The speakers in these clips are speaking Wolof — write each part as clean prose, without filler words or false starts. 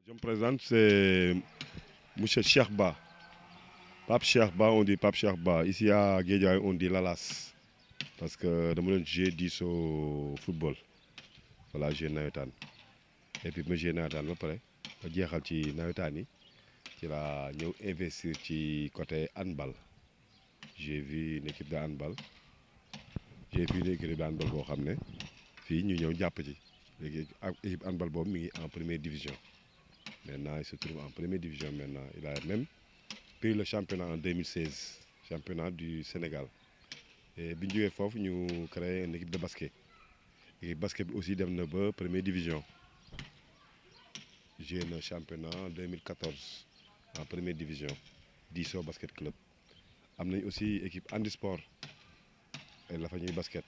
Je me présente, c'est Monsieur Cheikh Ba. Pape Cheikh Ba, on dit Pape Cheikh Ba. Ici à Guédiawaye, on dit Lalas. Parce que dama doon jouer 10 au football. Voilà, jouer nawetaan. Et puis ma jouer nawetaan ba pare ba jeexal ci nawetaan yi ci laa ñëw investir ci côté handball. J'ai vu une équipe de handball. J'ai vu une équipe de handball boo xam ne fii ñu ñëw jàpp ci léegi équipe handball boobu mi ngi en première division. Maintenant, il se trouve en première division maintenant. Il a même pris le championnat en 2016, championnat du Sénégal. Et bi ñu jógee foofu ñu créé une équipe de basket. Équipe basket bi aussi dem na ba première division. J'ai le championnat en 2014 en première division. Diso basket club. Am nañ aussi équipe handisport la fa ñuy basket.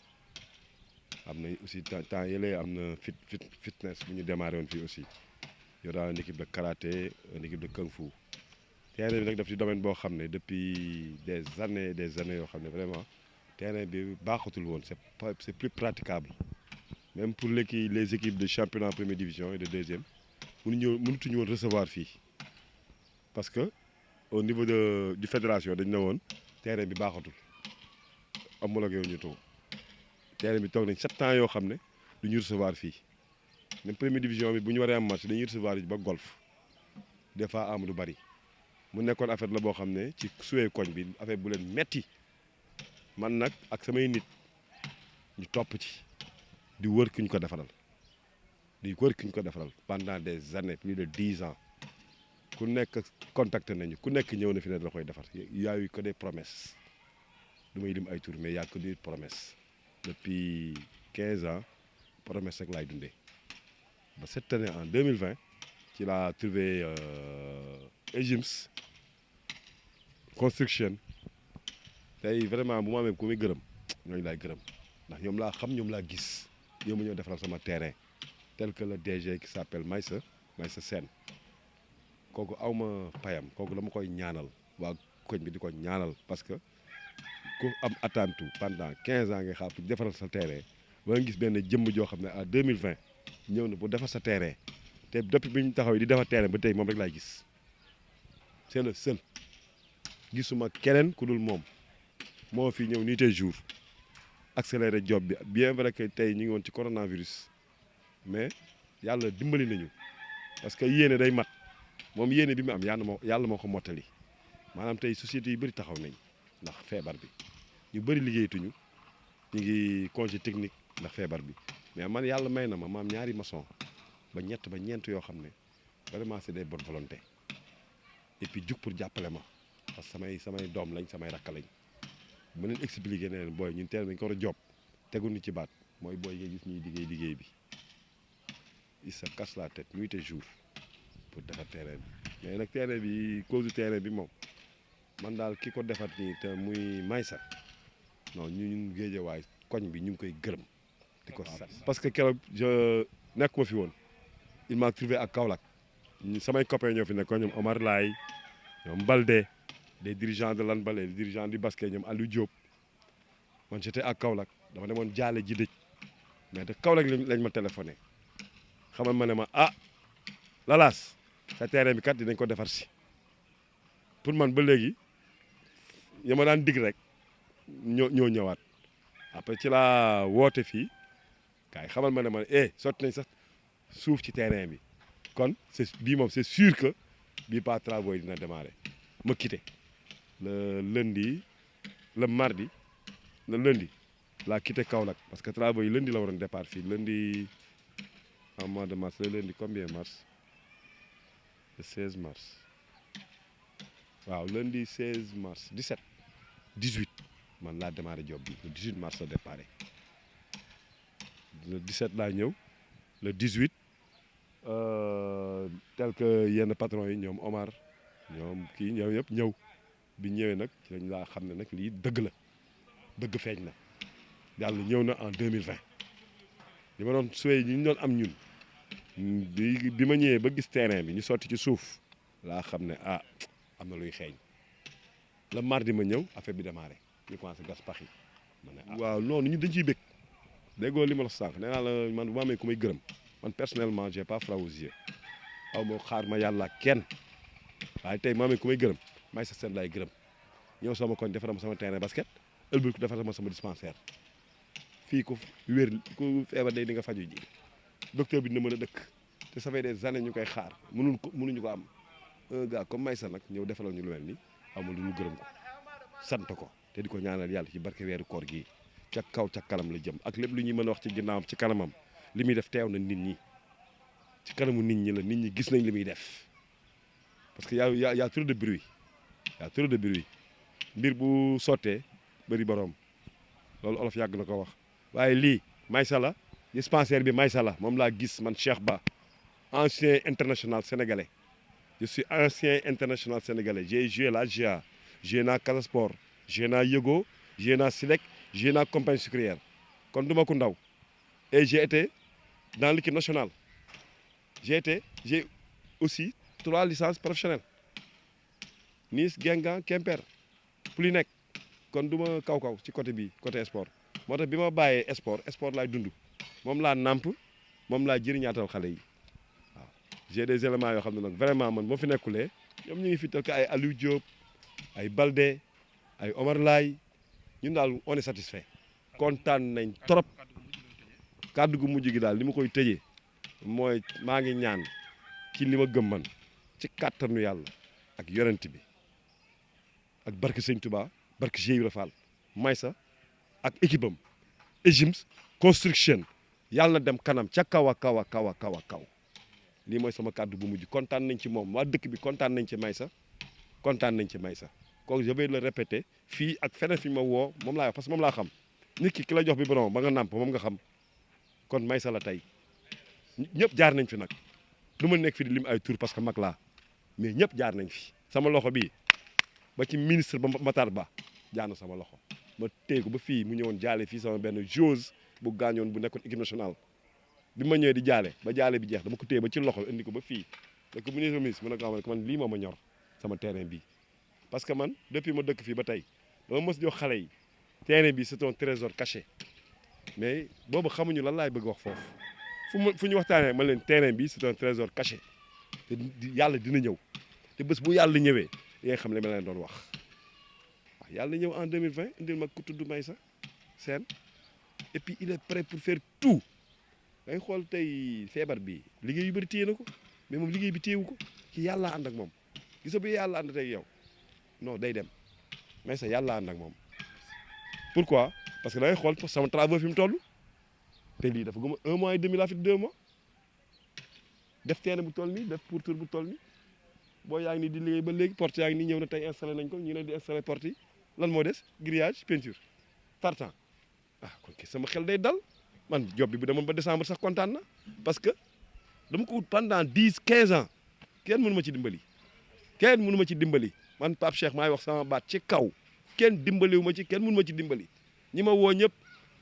Am nañ aussi temps yële am na fitness bu ñu démarré woon fii aussi. Il y aura une équipe de karaté, une équipe de kung fu. Terrain bi nag daf ci domaine boo xam ne depuis des années yoo xam ne vraiment terrain bi baaxatul woon c'est plus praticable même pour les équipes de championnat première division et de deuxième mënutuñu woon recevoir fii parce que au niveau du fédération dañ ne woon terrain bi baaxatul homologué wu ñu too terrain bi toog nañ 7 ans yoo xam ne du ñu recevoir fii même première division bi bu ñu waree am match dañuy recevoir ba golf des fois am du bari mu nekkoon affaire la boo xam ne ci suwee koñ bi affaire bu leen metti man nag ak samay nit ñu topp ci di wër ki ñu ko defaral pendant des années plus de 10 ans ku nekk contacté nañu ku nekk ñëw na fi ne la koy defar y a eu que des promesses du may lim ay tur mais y a que des promesses depuis 15 ans promesse rek laay dundee ba cette année en 2020 ci laa trouvé Egims construction tey vraiment bu ma amee ku muy gërëm ñooñu laay gërëm ndax ñoom laa xam ñoom laa gis ñoom ñoo defaral sama terrain tel que le DG qui s'appelle Maïssa Sène kooku awma payam kooku dama koy ñaanal waa koñ bi di ko ñaanal parce que ku am attente pendant 15 ans nga xaar pour defaral sa terrain ba nga gis benn jëmm joo xam ne à 2020 ñëw na bu defar sa terrain te depuis bi ñu taxaw di defar terrain ba tey moom rek laay gis c'est le seul gisuma keneen ku dul moom moo fi ñëw nii tey jour accéléré job bi bien vrai que tey ñu ngi woon ci coronavirus mais yàlla dimbali nañu parce que yéene day mat moom yéene bi mu am yàlla moo ko mottali maanaam tey société yu bëri taxaw nañ ndax feebar bi ñu bëri liggéeyatuñu ñu ngi congé technique ndax feebar bi mais man yàlla may na ma maam ñaari maçon ba ñeent yoo xam ne vraiment c'est des bonnes volontés et puis jug pour jàppale ma parce que samay doom lañ samay rakk lañ ma leen expliqué ne leen booy ñun teel nañ ko war a job tegu ni ci baat mooy booy ngay gis ñuy liggéey bi il se casse la tête nuit et jour pour defar terrain bi mais nag terrain bi cause du terrain bi moom man daal ki ko defar nii te muy Maysa non ñun Géejawaay koñ bi ñu ngi koy gërëm di ko sant parce que keroog nekkuma fi woon il m'a trouvé ak Kaolack samay copains ñoo fi nekkoon ñoom Omar Laye ñoom Balde des dirigeants de l'handball des dirigeants du basket ñoom Aliou Diop man j'étais à Kaolack dama demoon jaale ji dëj mais de Kaolack lañ ma téléphoné xamal ma ne ma Lalas sa terrain bi kat dinañ ko defar si pour man ba léegi ya ma daan dig rek ñoo ñëwaat après ci laa woote fii kaay xamal ma ne ma sotti nañ sax suuf ci terrain bi kon bii moom c'est sûr que bii pas travaux yi dina démarrer ma quitté le lundi laa quitté Kaolack parce que travaux yi lundi la waroon départ fii lundi en mois de mars le lundi combien mars le 16 mars waaw lundi 16 mars 18 man laa démarré job bi le 18 mars la départ le 17 laa ñëw le 18 tel que yenn patron yi ñoom Omar ñoom kii ñoom yëpp ñëw bi ñëwee nag ci lañ laa xam ne nag lii dëgg feeñ na yàlla ñëw na en 2020 li ma doon suwee ñu doon am ñun bi ma ñëwee ba gis terrain bi ñu sotti ci suuf laa xam ne am na luy xeeñ le mardi ma ñëw affaire bi démarré ñu commencé gas pax yi ma ne waaw noonu ñu dañ ciy bëgg déggoo li ma la sànq nee naa la man bu ma amee ku may gërëm man personnellement j'ai pas froid aux yeux aw ma xaar ma yàlla kenn waaye tey maa ku may gërëm Maysa Sène laay gërëm ñëw sama koñ defaral ma sama terrain basket ëlbul ko defaral ma sama dispensaire fii ko wér ku feebar day di nga faju ji docteur bi dina mën a dëkk te ça fait des années ñu koy xaar mënuñu ko am un gars comme Maysa nag ñëw defaloo ñu lu mel ni amul lu ñu gërëm ko sant ko te di ko ñaanal yàlla ci barke weeru koor gi ca kaw ca kanam la jëm ak lépp lu ñuy mën a wax ci ginnaawam ci kanamam li muy def teew na nit ñi ci kanamu nit ñi la nit ñi gis nañ li muy def parce que y a trop de bruit mbir bu sottee bëri borom loolu olof yàgg na ko wax waaye lii Maysa la dispensaire bi Maysa la moom laa gis man Cheikh Ba ancien international sénégalais je suis ancien international sénégalais j'ai joué la GA joué naa Casa Sport joué naa Yego joué naa Silek joué naa compagnie sucrière kon du ma ko ndaw et j'ai été dans l'équipe nationale j'ai aussi 3 licences professionnelles Nice Guingamp Quimper plus nekk kon du ma kaw ci côté bi côté sport moo tax bi ma bàyyee sport laay dund moom laa nàmp moom laa jëriñaatal xale yi waaw j'ai des éléments yoo xam ne nag vraiment man moo fi nekkulee ñoom ñu ngi fi tel ay Aliou Diop ay Balde ay Omar Laye ñun daal on est satisfait kontaan nañ trop kàddu gu mujj gi daal li ma koy tëjee mooy maa ngi ñaan ci li ma gëm man ci kàttanu yàlla ak yonent bi ak barke Sëñ Touba barke Cheikh Ibra Fall Maysa ak équipe am Egims construction yàlla na dem kanam ca kaw a kaw a kaw a kaw a kaw lii mooy sama kàddu bu mujj kontaan nañ ci moom waa dëkk bi kontaan nañ ci Maysa kontaan nañ ci Maysa kooku je vais le répéter fii ak feneen fi ma woo moom laa wax parce que moom laa xam nit ki la jox bi borom ba nga nàmp moom nga xam kon Maysa la tey ñëpp jaar nañ fi nag du ma nekk fi di lim ay tour parce que mag laa mais ñëpp jaar nañ fi sama loxo bii ba ci ministre ba Matar Ba jaar na sama loxo ma téye ko ba fii mu ñëwoon jaale fii sama benn joueuse bu gaañoon bu nekkoon équipe nationale bi ma ñëwee di jaale ba jaale bi jeex dama ko téye ba ci loxo indi ko ba fii da ko ministre mu ne ko man lii moo ma ñor sama terrain bi parce que man depuis ma dëkk fii ba tey dama mës jox xale yi terrain bi c'est un trésor caché mais boobu xamuñu lan laay bëgg wax foofu fu ñu waxtaanee man leen terrain bi c'est un trésor caché te yàlla dina ñëw te bés bu yàlla ñëwee yi nga xam ne ma leen doon wax waaw yàlla ñëw en 2020 indil ma ku tudd Maysa Sène et puis il est prêt pour faire tout ngay xool tey feebar bi liggéey yu bëri téye na ko mais moom liggéey bi téyewu ko ci yàlla ànd ak moom gisa bi yàlla ànd tey yow non day dem Maysa yàlla ànd ak moom pourquoi parce que da ngay xool sama travaux fi mu toll te lii dafa gëm 1 mois et demi laa fi 2 mois def terrain bu toll nii def pourtour bu toll nii boo yaa ngi nii di liggéey ba léegi porte yaa ngi nii ñëw na tey installé nañ ko ñu leen di installé porte yi lan moo des grillage peinture tartan kon kay sama xel day dal man job bi bu demoon ba décembre sax kontaan na parce que dama ko ut pendant 10-15 ans kenn mënu ma ci dimbali man Pape Cheikh maay wax sama baat ci kaw kenn dimbaliwu ma ci kenn mënu ma ci dimbali ñi ma woo ñëpp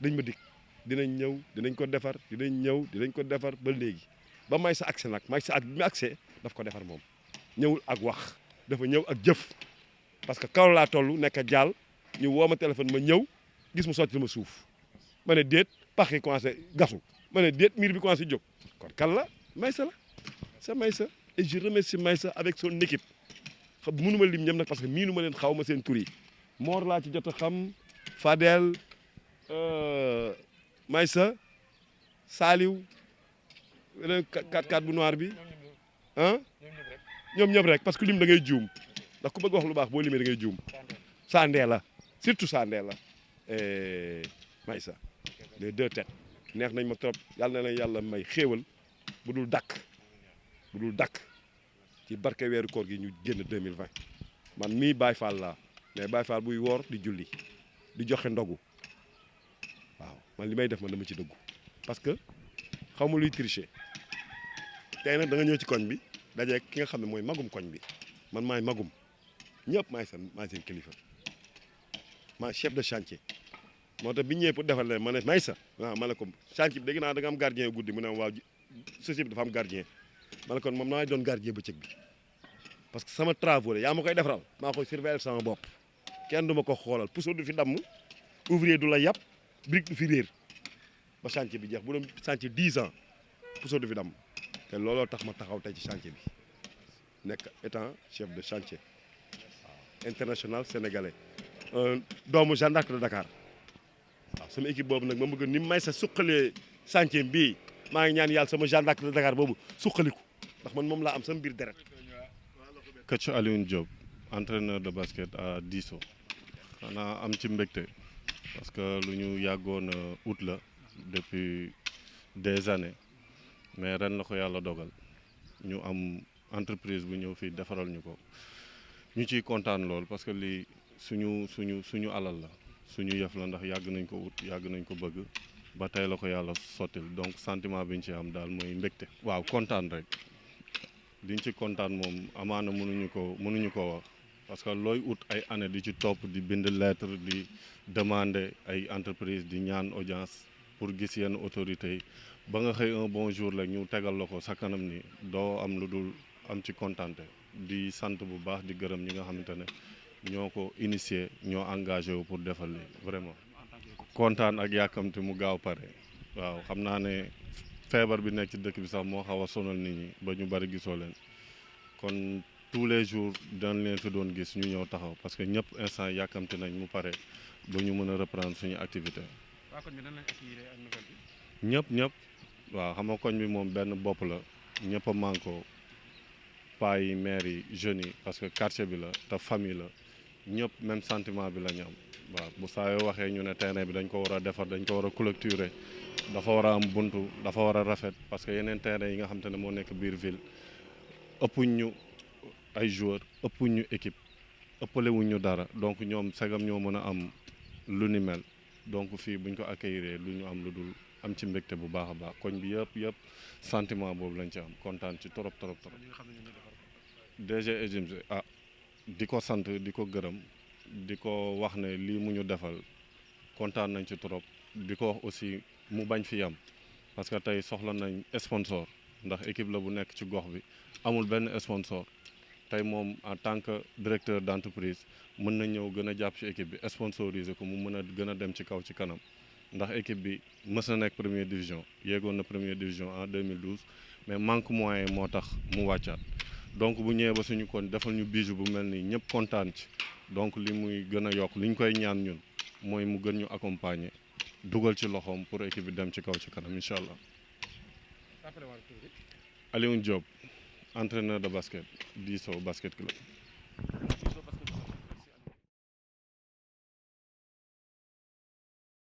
dañ ma dig dinañ ñëw dinañ ko defar dinañ ko defar ba léegi ba Maysa accès nag Maysa ak bi mu accès daf ko defar moom ñëwul ak wax dafa ñëw ak jëf parce que kaw laa toll nekk jaal ñu woo ma téléphone ma ñëw gis mu sotti ma suuf ma ne déet pax yi commencé gasu ma ne déet miir bi commencé jóg kon kan la Maysa la c'est Maysa et je remercie Maysa avec son équipe xam mënu ma lim ñëm nag parce que miinu ma leen xaw ma seen tur yi Mor laa ci jot a xam Fadel Maysa Saliou 4x4 bu noir bi ah ñoom ñëpp rek parce que lim da ngay juum ndax ku bëgg wax lu baax boo limee da ngay juum Sandé la surtout Sandé la Maysa les 2 têtes neex nañ ma trop yàlla na leen yàlla may xéewal bu dul dakk ci barke weeru koor gi ñu génn 2020 man mii Baye Fall laa mais Baye Fall buy woor di julli di joxe ndogu waaw man li may def man dama ci dëggu parce que xaw ma luy tricher tey nag da nga ñëw ci koñ bi daje ki nga xam ne mooy magum koñ bi man maay magum ñëpp maay seen kilifa maay chef de chantier moo tax bi ñëwee pour defal leen ma ne Maysa waaw ma ne ko chantier bi dégg naa da nga am gardien guddi mu ne waaw société bi dafa am gardien ma ne kon moom naa doon gardien bëccëg bi parce que sama travaux la yaa ma koy defaral maa koy surveiller sama bopp kenn du ma ko xoolal puso du fi damm ouvrier du la yàpp brique du fi réer ba chantier bi jeex bu doon chantier 10 ans puso du fi damm te looloo tax ma taxaw tey ci chantier bi nekk étant chef de chantier international sénégalais un doomu Jeanne d'Arc de Dakar waaw sama équipe boobu nag ma bëgg ni may sa suqalee chantier bii maa ngi ñaan yàlla sama Jeanne d'Arc de Dakar boobu suqaliku ndax man moom laa am sama biir deret. coach Alioune Diop entraîneur de basket à Disso xanaa am ci mbégte parce que lu ñu yàggoon août la depuis des années mais ren la ko yàlla dogal ñu am entreprise bu ñëw fii defaral ñu ko ñu ciy kontaan lool parce que lii suñu alal la suñu yëf la ndax yàgg nañ ko ut yàgg nañ ko bëgg ba tey la ko yàlla sottil donc sentiment bi ñu ci am daal mooy mbégte. waaw kontaan rek liñ ci kontaan moom amaana mënuñu ko wax parce que looy ut ay année di ci topp di bind lettre di demander ay entreprise di ñaan audience pour gis yenn autorités yi ba nga xëy un bon jour la ñu tegal la ko sa kanam ni doo am lu dul am ci kontaante di sant bu baax di gërëm ñi nga xamante ne ñoo ko initié ñoo engagé wu pour defal li vraiment kontaan ak yàkkamte mu gaaw pare waaw xam naa ne feebar bi nekk ci dëkk bi sax moo xaw a sonal nit ñi ba ñu bari gisoo leen kon tous les jours dañ leen fi doon gis ñu ñëw taxaw parce que ñëpp instant yàkkamte nañ mu pare ba ñu mën a reprendre suñu activité ñëpp waaw xam nga koñ bi moom benn bopp la ñëpp a manko paa yi maire yi jeunes yi parce que quartier bi la te famille la ñëpp même sentiment bi la ñu am waaw bu saa yoo waxee ñu ne terrain bi dañ ko war a defar dañ ko war a clôturer dafa war a am buntu dafa war a rafet parce que yeneen terrain yi nga xam te ne moo nekk biir ville ëppuñ ñu ay joueurs ëppuñ ñu équipe ëppalewuñ ñu dara donc ñoom segam ñoo mën a am lu ni mel donc fii buñ ko accueillir lu ñu am lu dul am ci mbégte bu baax a baax koñ bi yëpp sentiment boobu lañ ci am kontaan ci trop. DG Egims di ko sant di ko gërëm di ko wax ne lii mu ñu defal kontaan nañ ci trop di ko wax aussi mu bañ fi yam parce que tey soxla nañ sponsor ndax équipe la bu nekk ci gox bi amul benn sponsor tey moom en tant que directeur d'entreprise mën na ñëw gën a jàpp ci équipe bi sponsoriser ko mu mën a gën a dem ci kaw ci kanam ndax équipe bi mës na nekk première division yéegoon na première division en 2012 mais manque moyen moo tax mu wàccaat donc bu ñëwee ba suñu kon defal ñu bijou bu mel nii ñëpp kontaan ci donc li muy gën a yokk li ñu koy ñaan ñun mooy mu gën ñu accompagner dugal ci loxoom pour équipe bi dem ci kaw ci kanam incha allah. Alioune Diop entraîneur de basket Disso basket club.